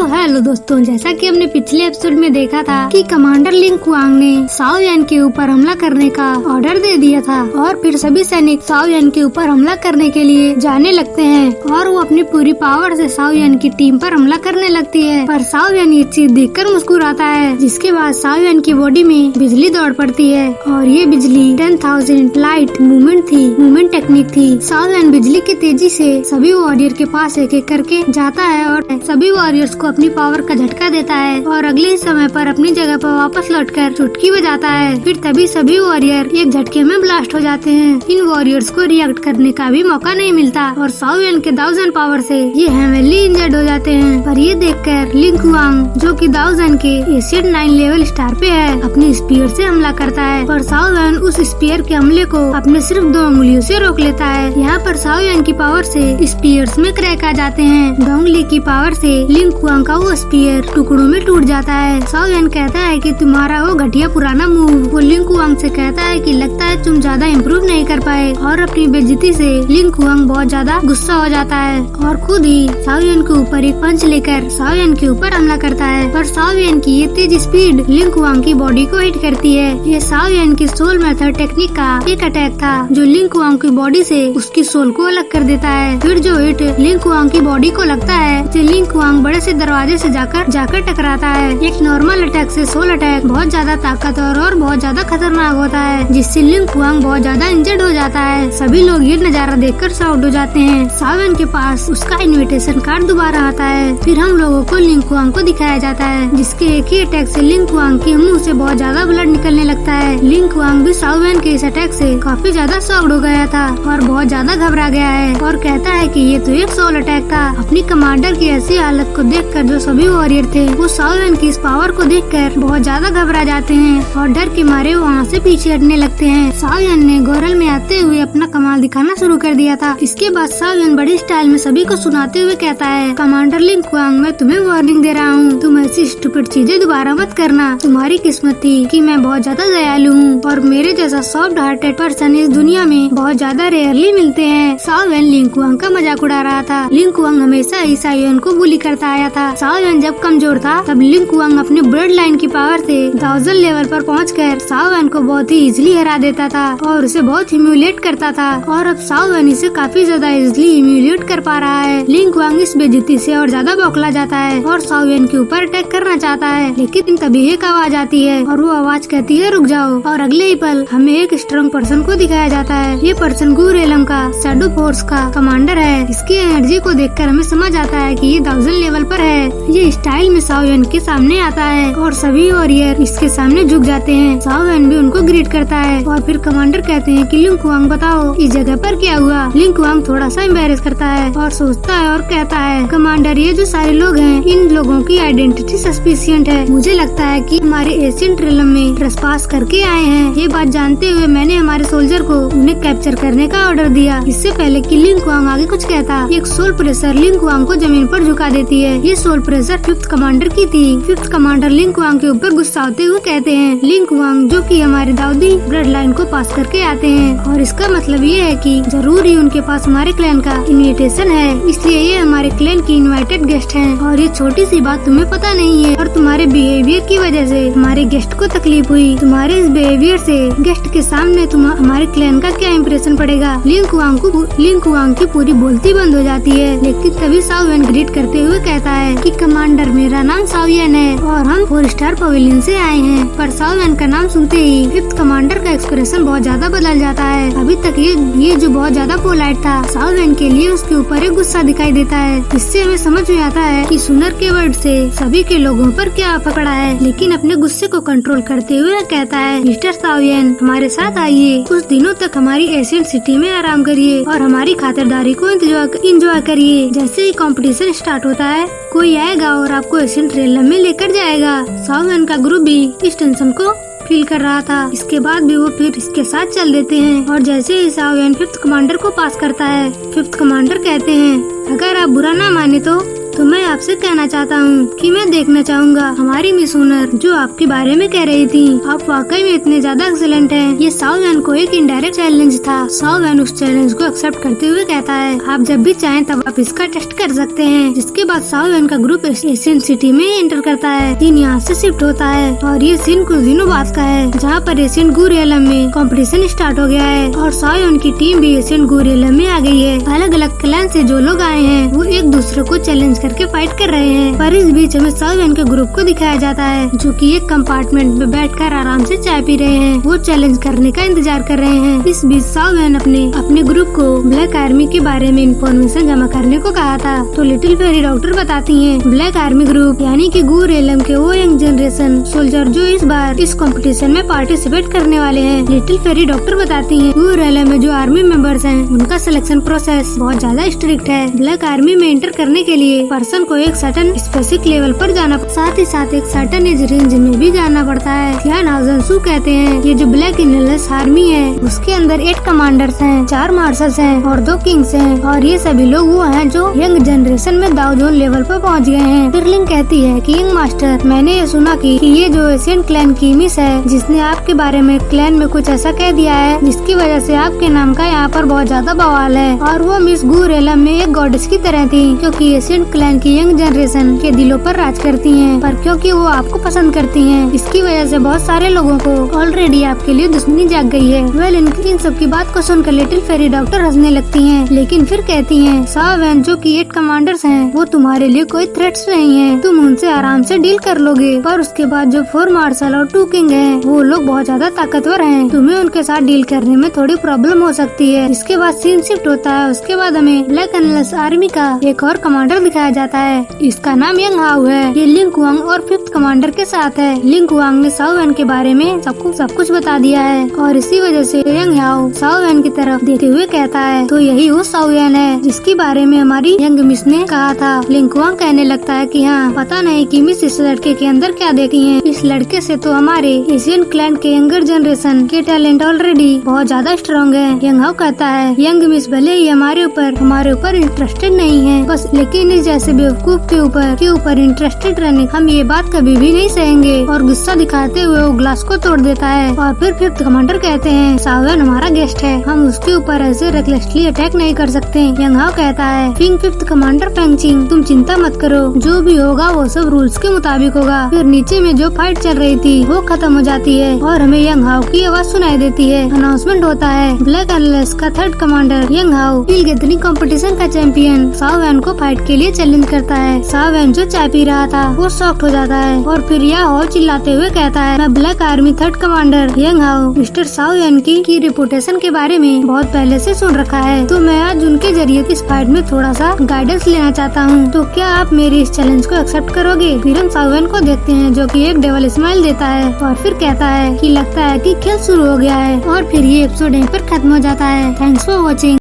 Hello दोस्तों, जैसा कि हमने पिछले एपिसोड में देखा था कि कमांडर लिंग कुआंग ने साओ यान के ऊपर हमला करने का ऑर्डर दे दिया था और फिर सभी सैनिक साओ यान के ऊपर हमला करने के लिए जाने लगते हैं और वो अपनी पूरी पावर से साओ यान की टीम पर हमला करने लगती है। पर साओ यान ये चीज देखकर मुस्कुराता है, जिसके बाद साओ यान की बॉडी में बिजली दौड़ पड़ती है और ये बिजली 10,000 लाइट मूवमेंट टेक्निक थी। साओ यान बिजली की तेजी से सभी वॉरियर के पास एक एक करके जाता है और सभी वॉरियर्स को अपनी पावर का झटका देता है और अगले ही समय पर अपनी जगह पर वापस लौटकर चुटकी बजाता है। फिर तभी सभी वॉरियर एक झटके में ब्लास्ट हो जाते हैं। इन वॉरियर्स को रिएक्ट करने का भी मौका नहीं मिलता और साओ यान के 1000 पावर से ये हेवीली इंजर्ड हो जाते हैं। पर ये देखकर लिंग कुआंग, जो कि दाओ यान के एशियड 9 लेवल स्टार पे है, अपने स्पीयर से हमला करता है। पर साओ यान उस स्पीयर के हमले को अपने सिर्फ 2 उंगलियों से रोक लेता है। यहाँ पर साओ यान की पावर से स्पीयर्स में क्रैक आ जाते हैं। डोंगली की पावर से लिंग कुआंग का वो स्पीयर टुकड़ों में टूट जाता है। साओ यान कहता है कि तुम्हारा वो घटिया पुराना मूव। वो लिंग कुआंग से कहता है कि लगता है तुम ज्यादा इम्प्रूव नहीं कर पाए और अपनी बेइज्जती से लिंग कुआंग बहुत ज्यादा गुस्सा हो जाता है और खुद ही साओ यान के ऊपर एक पंच लेकर साओ यान के ऊपर हमला करता है। पर साओ यान की ये तेज स्पीड लिंग कुआंग की बॉडी को हिट करती है। ये साओ यान की सोल मेथड टेक्निक का एक अटैक था जो लिंग कुआंग की बॉडी से उसकी सोल को अलग कर देता है। फिर जो हिट लिंग कुआंग की बॉडी को लगता है, लिंग कुआंग बड़े से दरवाजे से जाकर टकराता है। एक नॉर्मल अटैक से सोल अटैक बहुत ज्यादा ताकतवर और बहुत ज्यादा खतरनाक होता है, जिससे लिंग कुआंग बहुत ज्यादा इंजर्ड हो जाता है। सभी लोग ये नजारा देखकर शॉक्ड हो जाते हैं। साओ यान के पास उसका इनविटेशन कार्ड दोबारा आता है। फिर हम लोगों को लिंग कुआंग को दिखाया जाता है, जिसके एक ही अटैक से लिंग कुआंग के मुंह से बहुत ज्यादा ब्लड निकलने लगता है। लिंग कुआंग भी साओ यान के इस अटैक से काफी ज्यादा शॉक्ड हो गया था और बहुत ज्यादा घबरा गया है और कहता है कि ये तो एक सोल अटैक था। अपनी कमांडर की ऐसी हालत को देखकर जो सभी वॉरियर थे वो साओ यान की इस पावर को देखकर बहुत ज्यादा घबरा जाते हैं और डर के मारे वहाँ से पीछे हटने लगते हैं। साओ यान ने गोरल में आते हुए अपना कमाल दिखाना शुरू कर दिया था। इसके बाद साओ यान बड़ी स्टाइल में सभी को सुनाते हुए कहता है, कमांडर लिंग कुआंग, मैं तुम्हें वार्निंग दे रहा हूँ, तुम ऐसी स्टूपिड चीजें दोबारा मत करना। तुम्हारी किस्मत थी कि मैं बहुत ज्यादा दयालु हूँ और मेरे जैसा सॉफ्ट हार्टेड पर्सन इस दुनिया में बहुत ज्यादा रेयरली मिलते हैं। साओ यान लिंग कुआंग का मजाक उड़ा रहा था। लिंग कुआंग हमेशा ही साओ यान को बुली करता आया था। साओ यान जब कमजोर था तब लिंग कुआंग अपने ब्लड लाइन की पावर से 1000 लेवल पर पहुंचकर साओ यान को बहुत ही इजीली हरा देता था और उसे बहुत ह्यूमिलिएट करता था और अब साओ यान इसे काफी ज्यादा इजीली ह्यूमिलिएट कर पा रहा है। लिंग कुआंग इस बेइज्जती से और ज्यादा बौखला जाता है और साओ यान के ऊपर अटैक करना चाहता है, लेकिन तभी एक आवाज आती है और वो आवाज कहती है रुक जाओ और अगले ही पल हमें एक स्ट्रॉन्ग पर्सन को दिखाया जाता है। ये पर्सन गुरेलम का शैडो फोर्स का कमांडर है। इसकी एनर्जी को देखकर हमें समझ आता है कि ये 1000 लेवल पर है। ये स्टाइल में साओ यान के सामने आता है और सभी वॉरियर इसके सामने झुक जाते हैं। साओ यान भी उनको ग्रीट करता है और फिर कमांडर कहते हैं कि लिंग कुआंग बताओ इस जगह पर क्या हुआ। लिंग कुआंग थोड़ा सा एम्बैरेस करता है और सोचता है और कहता है, कमांडर ये जो सारे लोग हैं इन लोगों की आइडेंटिटी सस्पिशियंट है। मुझे लगता है कि हमारे एशियंट रियलम में ट्रेसपास करके आए हैं। ये बात जानते हुए मैंने हमारे सोल्जर को उन्हें कैप्चर करने का ऑर्डर दिया। इससे पहले कि लिंग कुआंग आगे कुछ कहता, एक सोल प्रेशर लिंग कुआंग को जमीन पर झुका देती है। ये सोल प्रेशर 5th कमांडर की थी। 5th कमांडर लिंग कुआंग के ऊपर गुस्सा होते हुए कहते हैं, लिंग कुआंग जो कि हमारे दाऊदी ब्लड लाइन को पास करके आते हैं और इसका मतलब ये है कि जरूर ही उनके पास हमारे क्लैन का इन्विटेशन है, इसलिए ये हमारे क्लैन की इनवाइटेड गेस्ट हैं और ये छोटी सी बात तुम्हें पता नहीं है और तुम्हारे बिहेवियर की वजह से हमारे गेस्ट को तकलीफ हुई। तुम्हारे इस बिहेवियर से गेस्ट के सामने हमारे क्लैन का क्या इम्प्रेशन पड़ेगा। लिंग कुआंग की पूरी बोलती बंद हो जाती है, लेकिन तभी साओ यान ग्रीट करते हुए कहता है कि कमांडर मेरा नाम साओ यान है और हम 4 स्टार पवेलियन से आए हैं। पर साओ यान का नाम सुनते ही 5th कमांडर का एक्सप्रेशन बहुत ज्यादा बदल जाता है। अभी तक ये जो बहुत ज्यादा पोलाइट था, साओ यान के लिए उसके ऊपर एक गुस्सा दिखाई देता है। इससे हमें समझ में आता है कि सुनर के वर्ड से सभी के लोगों पर क्या पकड़ा है, लेकिन अपने गुस्से को कंट्रोल करते हुए कहता है, मिस्टर साओ यान हमारे साथ आइए, कुछ दिनों तक हमारी एशियंट सिटी में आराम करिए और हमारी खातिरदारी को एंजॉय करिए। जैसे ही कंपटीशन स्टार्ट होता है कोई आएगा और आपको एशियंट रियलम में लेकर जाएगा। साओ यान का ग्रुप भी इस टेंशन को फील कर रहा था। इसके बाद भी वो फिर इसके साथ चल देते हैं और जैसे ही साओ यान 5th कमांडर को पास करता है, 5th कमांडर कहते हैं, अगर आप बुरा ना माने तो तो मैं आपसे कहना चाहता हूँ कि मैं देखना चाहूँगा हमारी मिस ओनर जो आपके बारे में कह रही थी। आप वाकई में इतने ज्यादा एक्सीलेंट हैं। ये साओ यान को एक इनडायरेक्ट चैलेंज था। साओ यान उस चैलेंज को एक्सेप्ट करते हुए कहता है आप जब भी चाहें तब आप इसका टेस्ट कर सकते हैं। जिसके बाद साओ यान का ग्रुप एशियन सिटी में एंटर करता है। सीन यहाँ से शिफ्ट होता है और ये सीन कुछ दिनों बाद का है जहाँ पर एशियन गू रियलम में कंपटीशन स्टार्ट हो गया है और साओ यान की टीम भी एशियन गू रियलम में आ गई है। अलग अलग क्लैन से जो लोग आए हैं वो एक दूसरे को चैलेंज करके फाइट कर रहे हैं। पर इस बीच हमें साओ यान के ग्रुप को दिखाया जाता है जो कि एक कंपार्टमेंट में बैठकर आराम से चाय पी रहे हैं। वो चैलेंज करने का इंतजार कर रहे हैं। इस बीच साओ यान अपने ग्रुप को ब्लैक आर्मी के बारे में इंफॉर्मेशन जमा करने को कहा था। तो लिटिल फेरी डॉक्टर बताती है ब्लैक आर्मी ग्रुप यानी कि गू रियलम के वो यंग जनरेशन सोल्जर जो इस बार इस कंपटीशन में पार्टिसिपेट करने वाले हैं। लिटिल फेरी डॉक्टर बताती है गू रियलम में जो आर्मी मेंबर्स हैं उनका सिलेक्शन प्रोसेस बहुत ज्यादा स्ट्रिक्ट है। ब्लैक आर्मी में एंटर करने के लिए पर्सन को एक सर्टेन स्पेसिफिक लेवल पर जाना, साथ ही साथ एक सर्टेन एज रेंज में भी जाना पड़ता है। यान हाउजनसू कहते हैं ये जो ब्लैक इनलेस आर्मी है उसके अंदर 8 कमांडर्स हैं, 4 मार्शल्स हैं और 2 किंग्स हैं और ये सभी लोग वो हैं जो यंग जनरेशन में दाव जोन लेवल पर पहुंच गए हैं। फिर लिंग कहती है कि यंग मास्टर मैंने ये सुना कि ये जो एशियन क्लैन की मिस है जिसने आपके बारे में क्लैन में कुछ ऐसा कह दिया है जिसकी वजह से आपके नाम का यहाँ पर बहुत ज्यादा बवाल है और वो मिस गू रियलम में एक गॉडेस की तरह थी क्योंकि एशियन क्लैन की यंग जनरेशन के दिलों पर राज करती हैं। पर क्योंकि वो आपको पसंद करती हैं इसकी वजह से बहुत सारे लोगों को ऑलरेडी आपके लिए दुश्मनी जाग गई है। वेल इन सब की बात को सुनकर लिटिल फेरी डॉक्टर हंसने लगती हैं लेकिन फिर कहती हैं साओ यान जो कि 8 कमांडर्स हैं वो तुम्हारे लिए कोई थ्रेट्स नहीं है, तुम उनसे आराम से डील कर लोगे। पर उसके बाद जो 4 मार्शल और 2 किंग हैं वो लोग बहुत ज्यादा ताकतवर हैं, तुम्हें उनके साथ डील करने में थोड़ी प्रॉब्लम हो सकती है। इसके बाद सीन शिफ्ट होता है। उसके बाद हमें ब्लैक एनलेस आर्मी का एक और कमांडर दिखाया जाता है। इसका नाम यंग हाउ है। ये लिंग कुआंग और 5th कमांडर के साथ है। लिंग कुआंग ने साओ यान के बारे में सब कुछ बता दिया है और इसी वजह से यंग हाउ साओ यान की तरफ देखते हुए कहता है तो यही वो साओ यान है जिसकी बारे में हमारी यंग मिस ने कहा था। लिंग कुआंग कहने लगता है कि हाँ पता नहीं कि मिस इस लड़के के अंदर क्या देखी है। इस लड़के से तो हमारे एशियन क्लैन के यंगर जनरेशन के टैलेंट ऑलरेडी बहुत ज्यादा स्ट्रॉन्ग है। यंग हाउ कहता है यंग मिस भले ही हमारे ऊपर इंटरेस्टेड नहीं है बस, लेकिन इस जैसे बेवकूफ के ऊपर इंटरेस्टेड रहने हम ये बात कभी भी नहीं सहेंगे। और गुस्सा दिखाते हुए वो ग्लास को तोड़ देता है। और फिर 5th कमांडर कहते हैं साओ यान हमारा गेस्ट है, हम उसके ऊपर ऐसे रेकलेसली अटैक नहीं कर सकते। यंग हाउ कहता है 5th कमांडर फेंगचिंग तुम चिंता मत करो, जो भी होगा वो सब रूल्स के मुताबिक होगा। फिर नीचे में जो फाइट चल रही थी वो खत्म हो जाती है और हमें यंग हाउ की आवाज सुनाई देती है। अनाउंसमेंट होता है ब्लैक एनलेस का 3rd कमांडर यंग हाउ गिलगितनी कंपटीशन का चैंपियन साओ यान को फाइट के लिए चैलेंज करता है। साओ यान जो चाय पी रहा था वो शॉक्ड हो जाता है और फिर यह हाउ चिल्लाते हुए कहता है मैं ब्लैक आर्मी 3rd कमांडर यंग हाउ मिस्टर साओ यान की रिपुटेशन के बारे में बहुत पहले से सुन रखा है, तो मैं आज उनके जरिए इस फाइट में थोड़ा सा गाइडेंस लेना चाहता हूँ। तो क्या आप मेरी इस चैलेंज को एक्सेप्ट करोगे? फिर हम साओ यान को देखते हैं जो कि एक डेवल स्माइल देता है और फिर कहता है कि लगता है कि खेल शुरू हो गया है और फिर ये एपिसोड यहीं पर खत्म हो जाता है। Thanks for watching.